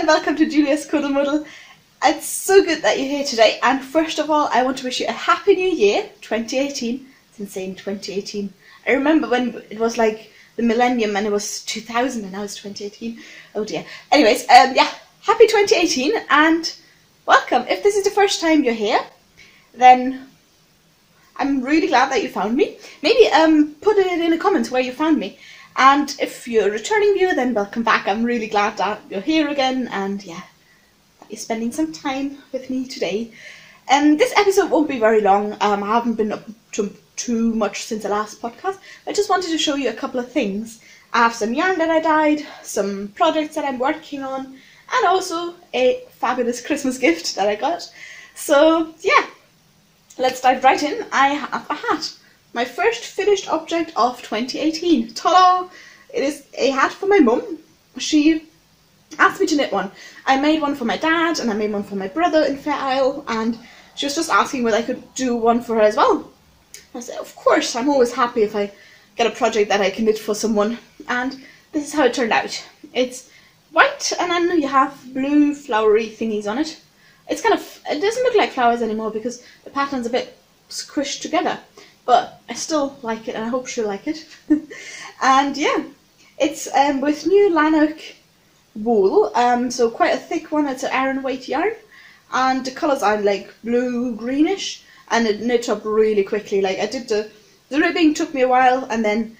and welcome to Juliaskuddelmuddel. It's so good that you're here today, and first of all I want to wish you a happy new year, 2018. It's insane, 2018. I remember when it was like the millennium and it was 2000 and now it's 2018. Oh dear. Anyways, yeah, happy 2018 and welcome. If this is the first time you're here, then I'm really glad that you found me. Maybe put it in the comments where you found me. And if you're a returning viewer, then welcome back. I'm really glad that you're here again, and yeah, that you're spending some time with me today. This episode won't be very long. I haven't been up to too much since the last podcast. I just wanted to show you a couple of things. I have some yarn that I dyed, some projects that I'm working on, and also a fabulous Christmas gift that I got. So yeah, let's dive right in. I have a hat. My first finished object of 2018. Ta-da! It is a hat for my mum. She asked me to knit one. I made one for my dad and I made one for my brother in Fair Isle, and she was just asking whether I could do one for her as well. I said, of course, I'm always happy if I get a project that I can knit for someone. And this is how it turned out. It's white and then you have blue flowery thingies on it. It's kind of, it doesn't look like flowers anymore because the pattern's a bit squished together. But I still like it and I hope she'll like it. And yeah, it's with new Lanark wool, so quite a thick one. It's an Aran weight yarn, and the colours are like blue greenish, and it knit up really quickly. Like I did the ribbing took me a while, and then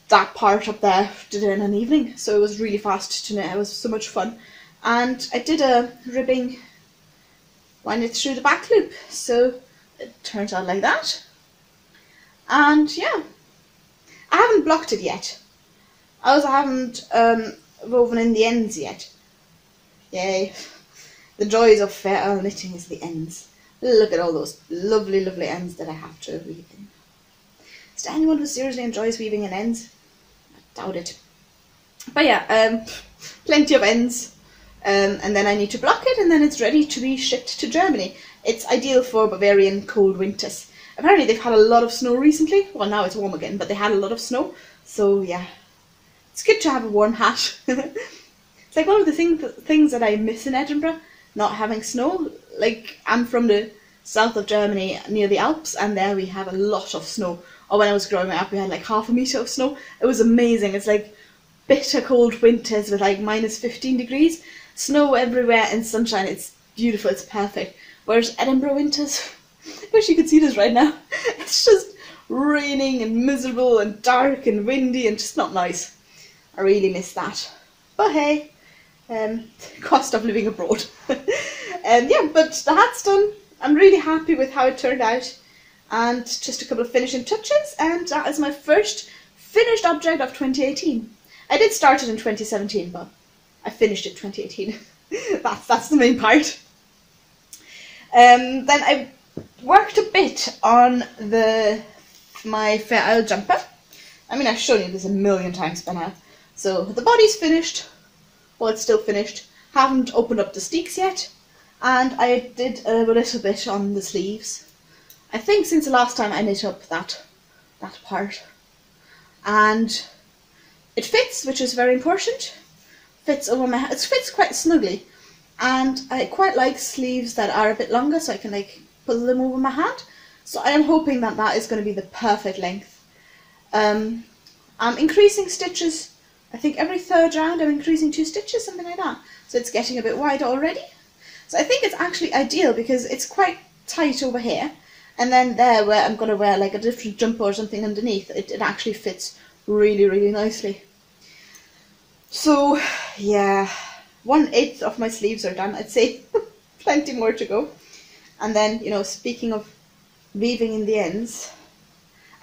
that part up there did it in an evening, so it was really fast to knit. It was so much fun. And I did a ribbing when it's through the back loop, so it turns out like that. And yeah, I haven't blocked it yet. I also haven't woven in the ends yet. Yay. The joys of Fair Isle knitting is the ends. Look at all those lovely, lovely ends that I have to weave in. Is there anyone who seriously enjoys weaving in ends? I doubt it. But yeah, plenty of ends. And then I need to block it, and then it's ready to be shipped to Germany. It's ideal for Bavarian cold winters. Apparently they've had a lot of snow recently. Well, now it's warm again, but they had a lot of snow. So yeah, it's good to have a warm hat. It's like one of the things that I miss in Edinburgh, not having snow. Like, I'm from the south of Germany near the Alps, and there we have a lot of snow. Or when I was growing up, we had like half a metre of snow. It was amazing. It's like bitter cold winters with like minus 15 degrees. Snow everywhere and sunshine. It's beautiful. It's perfect. Whereas Edinburgh winters, I wish you could see this right now. It's just raining and miserable and dark and windy and just not nice. I really miss that. But hey, cost of living abroad. Yeah, but the hat's done. I'm really happy with how it turned out. And just a couple of finishing touches, and that is my first finished object of 2018. I did start it in 2017, but I finished it 2018. That's the main part. Then I worked a bit on my Fair Isle jumper. I mean, I've shown you this a million times by now. So the body's finished. Well, it's still finished. Haven't opened up the steeks yet. And I did a little bit on the sleeves. I think since the last time I knit up that part. And it fits, which is very important. Fits over my head. It fits quite snugly. And I quite like sleeves that are a bit longer, so I can like pull them over my hand. So I am hoping that that is going to be the perfect length. I'm increasing stitches. I think every third round I'm increasing 2 stitches, something like that. So it's getting a bit wider already. So I think it's actually ideal because it's quite tight over here. And then there where I'm going to wear like a different jumper or something underneath, it actually fits really, really nicely. So yeah, 1/8 of my sleeves are done. I'd say plenty more to go. And then, you know, speaking of weaving in the ends,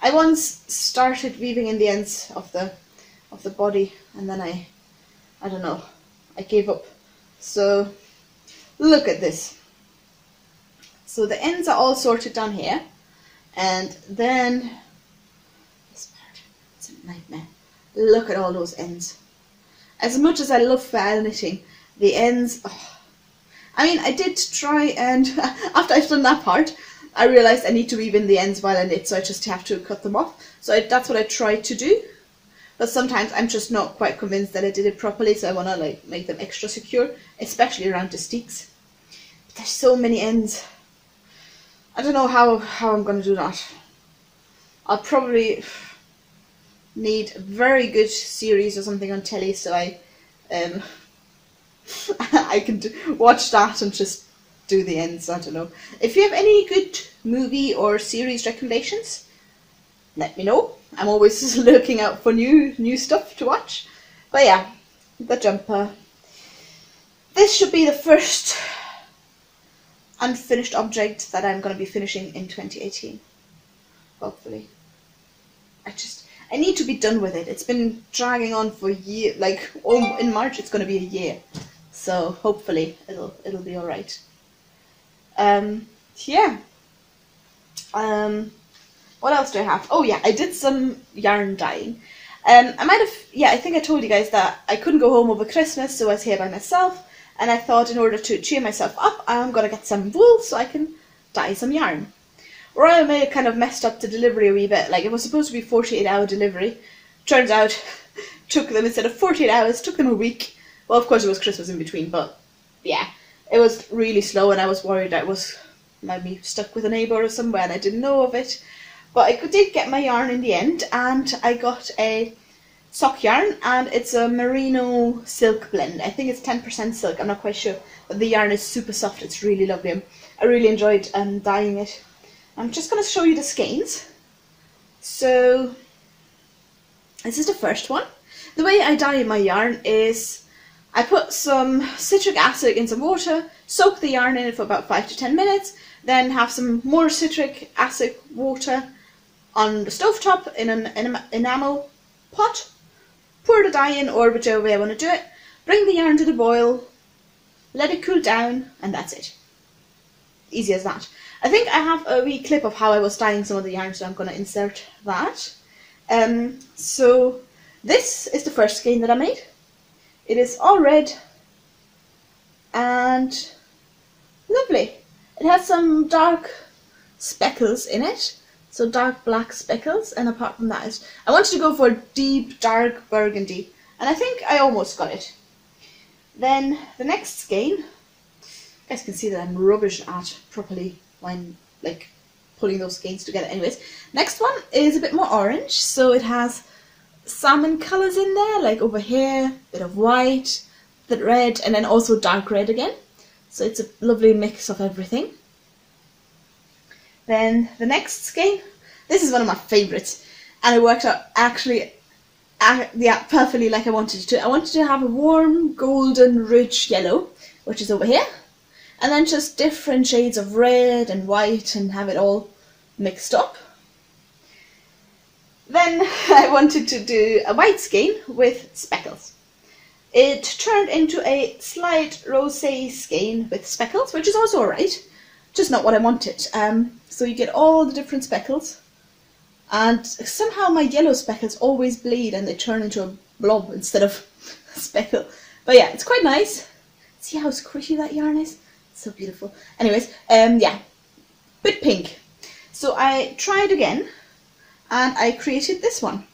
I once started weaving in the ends of the body, and then I don't know, I gave up. So look at this. So the ends are all sorted down here, and then this part, it's a nightmare. Look at all those ends. As much as I love Fair Isle knitting, the ends, oh. I mean, I did try, and after I've done that part, I realised I need to weave in the ends while I knit, so I just have to cut them off. So that's what I tried to do. But sometimes I'm just not quite convinced that I did it properly, so I want to like make them extra secure, especially around the sticks. But there's so many ends. I don't know how I'm going to do that. I'll probably need a very good series or something on telly, so I I can watch that and just do the ends. I don't know. If you have any good movie or series recommendations, let me know. I'm always looking out for new stuff to watch. But yeah, the jumper. This should be the first unfinished object that I'm going to be finishing in 2018. Hopefully. I need to be done with it. It's been dragging on for a year. Like, in March it's going to be a year. So hopefully it'll be alright. Yeah. What else do I have? Oh yeah, I did some yarn dyeing. I think I told you guys that I couldn't go home over Christmas, so I was here by myself, and I thought in order to cheer myself up, I'm gonna get some wool so I can dye some yarn. Royal Mail kind of messed up the delivery a wee bit. Like, it was supposed to be 48-hour delivery. Turns out, took them, instead of 48 hours, took them a week. Well, of course it was Christmas in between, but yeah, it was really slow, and I was worried I might be stuck with a neighbour or somewhere and I didn't know of it. But I did get my yarn in the end, and I got a sock yarn, and it's a merino silk blend. I think it's 10% silk, I'm not quite sure, but the yarn is super soft. It's really lovely. I really enjoyed dyeing it. I'm just going to show you the skeins. So this is the first one. The way I dye my yarn is I put some citric acid in some water, soak the yarn in it for about 5 to 10 minutes, then have some more citric acid water on the stovetop in an enamel pot, pour the dye in, or whichever way I want to do it, bring the yarn to the boil, let it cool down, and that's it. Easy as that. I think I have a wee clip of how I was dyeing some of the yarn, so I'm going to insert that. So this is the first skein that I made. It is all red and lovely. It has some dark speckles in it, so dark black speckles, and apart from that, I wanted to go for a deep dark burgundy, and I think I almost got it. Then the next skein, you guys can see that I'm rubbish at properly when like pulling those skeins together. Anyways, next one is a bit more orange, so it has salmon colours in there, like over here, a bit of white, a bit red, and then also dark red again. So it's a lovely mix of everything. Then the next skein, this is one of my favourites, and it worked out actually perfectly like I wanted it to. I wanted to have a warm golden rich yellow, which is over here, and then just different shades of red and white and have it all mixed up. Then I wanted to do a white skein with speckles. It turned into a slight rosé skein with speckles, which is also alright, just not what I wanted. So you get all the different speckles, and somehow my yellow speckles always bleed and they turn into a blob instead of a speckle. But yeah, it's quite nice. See how squishy that yarn is? It's so beautiful. Anyways, yeah, bit pink. So I tried again, and I created this one.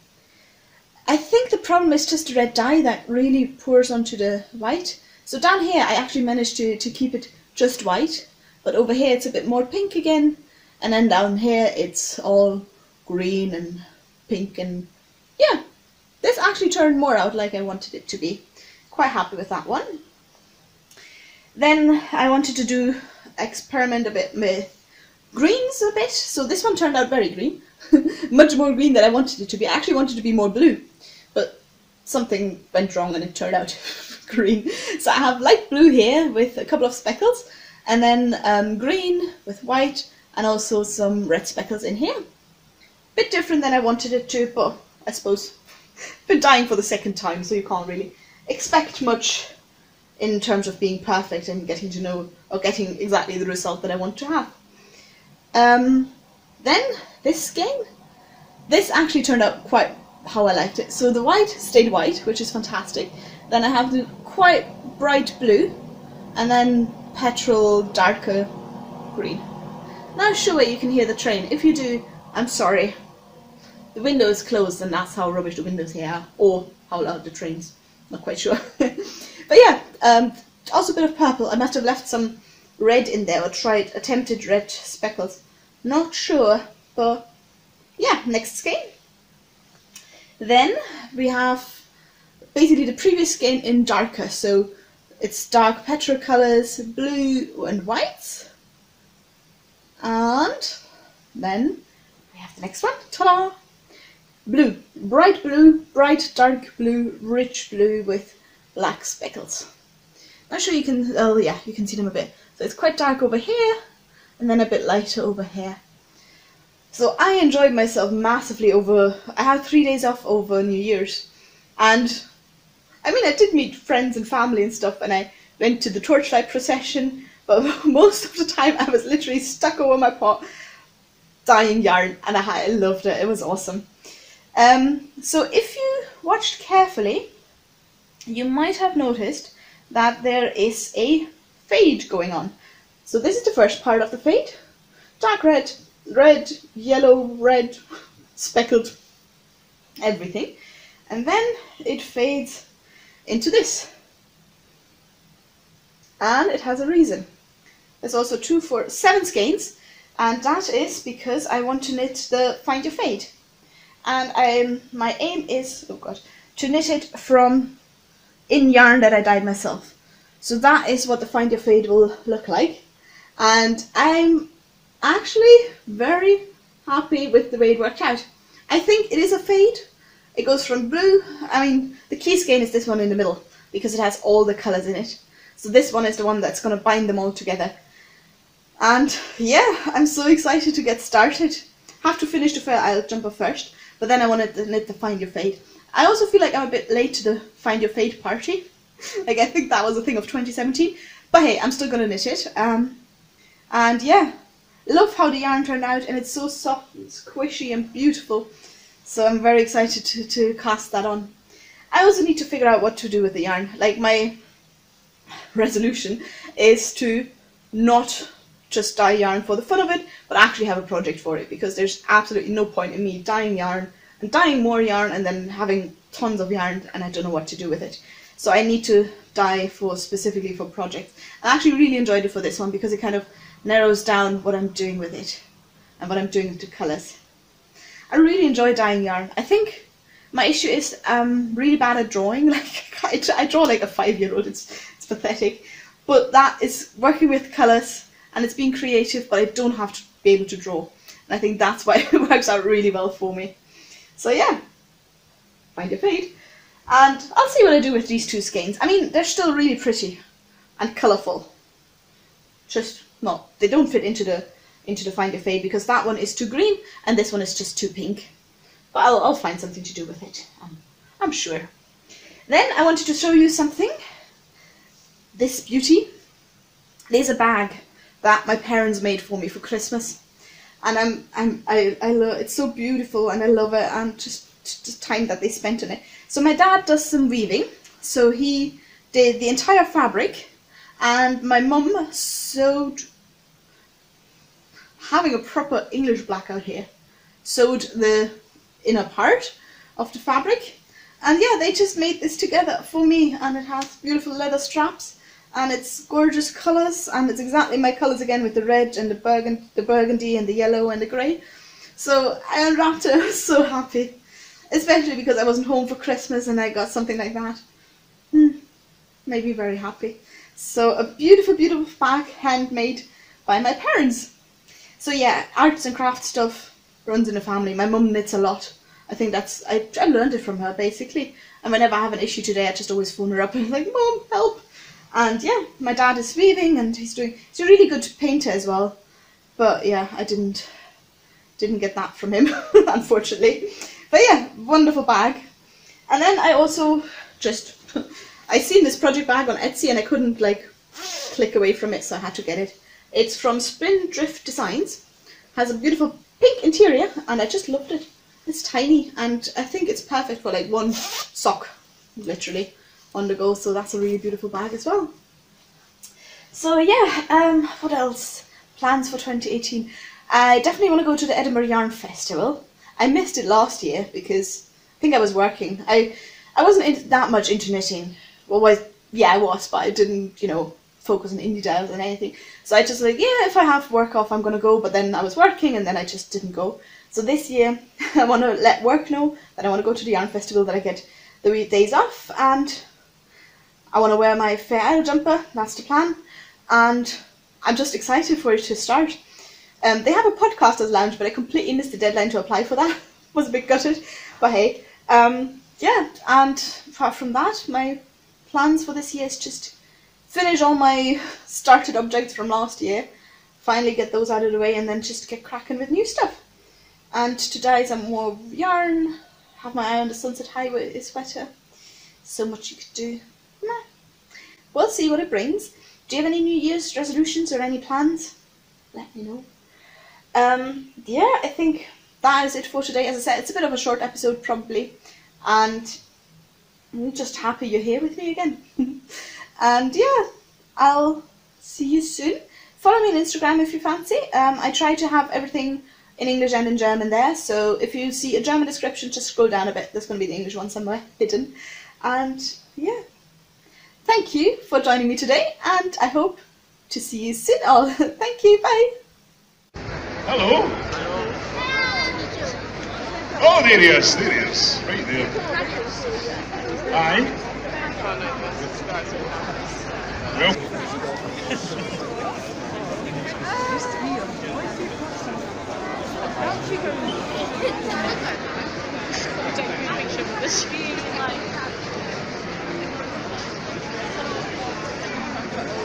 I think the problem is just the red dye that really pours onto the white. So down here I actually managed to keep it just white, but over here it's a bit more pink again, and then down here it's all green and pink, and yeah, this actually turned more out like I wanted it to be. Quite happy with that one. Then I wanted to experiment a bit with greens a bit, so this one turned out very green. Much more green than I wanted it to be. I actually wanted it to be more blue, but something went wrong and it turned out green. So I have light blue here with a couple of speckles, and then green with white, and also some red speckles in here. Bit different than I wanted it to, but I suppose I've been dyeing for the second time, so you can't really expect much in terms of being perfect and getting to know or getting exactly the result that I want to have. Then this skein, this actually turned out quite how I liked it. So the white stayed white, which is fantastic. Then I have the quite bright blue, and then petrol darker green. Now sure, you can hear the train. If you do, I'm sorry. the window is closed and that's how rubbish the windows here are, or how loud the trains, not quite sure. But yeah, also a bit of purple. I must have left some red in there, or attempted red speckles. Not sure, but yeah, next skein. Then we have basically the previous skein in darker, so it's dark petrol colours, blue and white. And then we have the next one, ta-da! Blue, bright dark blue, rich blue with black speckles. Not sure you can, oh yeah, you can see them a bit. So it's quite dark over here, and then a bit lighter over here. So I enjoyed myself massively I had 3 days off over New Year's, and I mean I did meet friends and family and stuff, and I went to the torchlight procession, but most of the time I was literally stuck over my pot dyeing yarn, and I loved it. It was awesome. So if you watched carefully, you might have noticed that there is a fade going on. So this is the first part of the fade. Dark red, yellow, red, speckled, everything. And then it fades into this. And it has a reason. There's also 2, 4, 7 skeins, and that is because I want to knit the Find Your Fade. And my aim is, oh god, to knit it from in yarn that I dyed myself. So that is what the Find Your Fade will look like. And I'm actually very happy with the way it worked out. I think it is a fade. It goes from blue, I mean the key skein is this one in the middle because it has all the colours in it. So this one is the one that's going to bind them all together. And yeah, I'm so excited to get started. Have to finish the I'll jumper first, but then I want to knit the Find Your Fade. I also feel like I'm a bit late to the Find Your Fade party. Like I think that was a thing of 2017, but hey, I'm still going to knit it. And yeah, love how the yarn turned out, and it's so soft and squishy and beautiful. So I'm very excited to cast that on. I also need to figure out what to do with the yarn. Like my resolution is to not just dye yarn for the fun of it, but actually have a project for it, because there's absolutely no point in me dyeing yarn and dyeing more yarn and then having tons of yarn and I don't know what to do with it. So I need to dye specifically for projects. I actually really enjoyed it for this one because it kind of narrows down what I'm doing with it and what I'm doing with the colours. I really enjoy dyeing yarn. I think my issue is I'm really bad at drawing. Like I draw like a 5-year-old. It's pathetic. But that is working with colours and it's being creative, but I don't have to be able to draw. And I think that's why it works out really well for me. So yeah, Find Your Fade. And I'll see what I do with these 2 skeins. I mean, they're still really pretty and colourful. Just not, they don't fit into the Find Your Fade because that one is too green and this one is just too pink. But I'll find something to do with it, I'm sure. Then I wanted to show you something. This beauty. There's a bag that my parents made for me for Christmas, and I love it's so beautiful and I love it, and just the time that they spent on it. So my dad does some weaving, so he did the entire fabric, and my mum sewed, having a proper English blackout here, sewed the inner part of the fabric, and yeah, they just made this together for me, and it has beautiful leather straps. And it's gorgeous colours, and it's exactly my colours again, with the red and the burgundy and the yellow and the grey. So I unwrapped it. I was so happy, especially because I wasn't home for Christmas and I got something like that. Made me very happy. So a beautiful, beautiful bag, handmade by my parents. So yeah, arts and crafts stuff runs in the family. My mum knits a lot. I think that's, I learned it from her basically. And whenever I have an issue today, I just always phone her up and I'm like, Mum, help. And yeah, my dad is weaving and he's a really good painter as well. But yeah, I didn't get that from him, unfortunately. But yeah, wonderful bag. And then I also I seen this project bag on Etsy and I couldn't like click away from it, so I had to get it. It's from Spindrift Designs. Has a beautiful pink interior and I just loved it. It's tiny and I think it's perfect for like one sock, literally, on the go, so that's a really beautiful bag as well. So yeah, what else? Plans for 2018. I definitely want to go to the Edinburgh Yarn Festival. I missed it last year because I think I was working. I wasn't that much into knitting. Well, yeah, I was, but I didn't, focus on indie dials and anything. So I just like, yeah, if I have work off, I'm going to go. But then I was working and then I just didn't go. So this year, I want to let work know that I want to go to the yarn festival, that I get the days off, and I want to wear my Fair Isle jumper. That's the plan. And I'm just excited for it to start. They have a podcasters lounge, but I completely missed the deadline to apply for that. Was a bit gutted, but hey. Yeah, and apart from that, my plans for this year is just finish all my started objects from last year, finally get those out of the way, and then just get cracking with new stuff. And to dye some more yarn, have my eye on the Sunset Highway sweater. So much you could do. Nah. We'll see what it brings. Do you have any New Year's resolutions or any plans? Let me know. Yeah, I think that is it for today. As I said, it's a bit of a short episode probably, and I'm just happy you're here with me again. And yeah, I'll see you soon. Follow me on Instagram if you fancy. I try to have everything in English and in German there, so if you see a German description, just scroll down a bit. There's going to be the English one somewhere hidden. And yeah, thank you for joining me today, and I hope to see you soon all. Thank you, bye. Hello. Oh, there he is, right there. Aye. Well.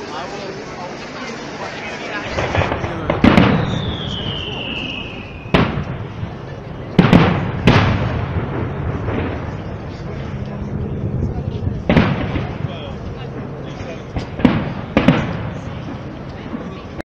I will